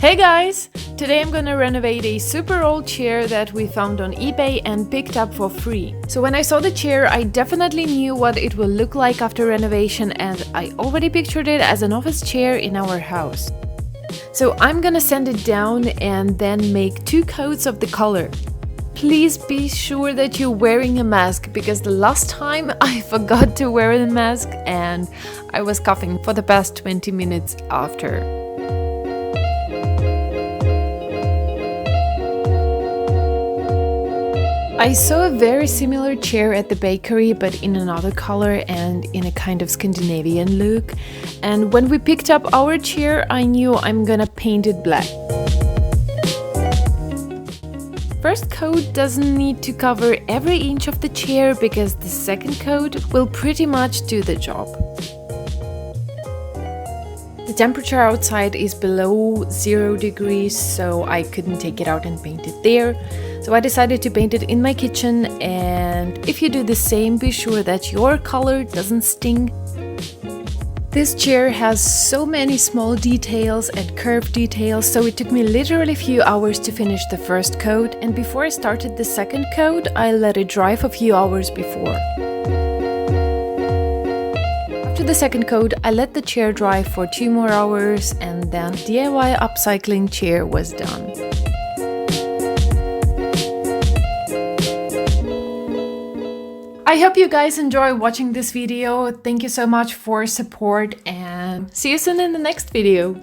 Hey guys! Today I'm gonna renovate a super old chair that we found on eBay and picked up for free. So when I saw the chair, I definitely knew what it will look like after renovation, and I already pictured it as an office chair in our house. So I'm gonna sand it down and then make 2 coats of the color. Please be sure that you're wearing a mask, because the last time I forgot to wear a mask and I was coughing for the past 20 minutes after. I saw a very similar chair at the bakery, but in another color and in a kind of Scandinavian look. And when we picked up our chair, I knew I'm gonna paint it black. First coat doesn't need to cover every inch of the chair, because the second coat will pretty much do the job. The temperature outside is below 0 degrees, so I couldn't take it out and paint it there. So I decided to paint it in my kitchen, and if you do the same, be sure that your color doesn't sting. This chair has so many small details and curved details, so it took me literally a few hours to finish the first coat, and before I started the second coat, I let it dry for a few hours before. After the second coat, I let the chair dry for 2 more hours, and then DIY upcycling chair was done. I hope you guys enjoy watching this video. Thank you so much for support, and see you soon in the next video.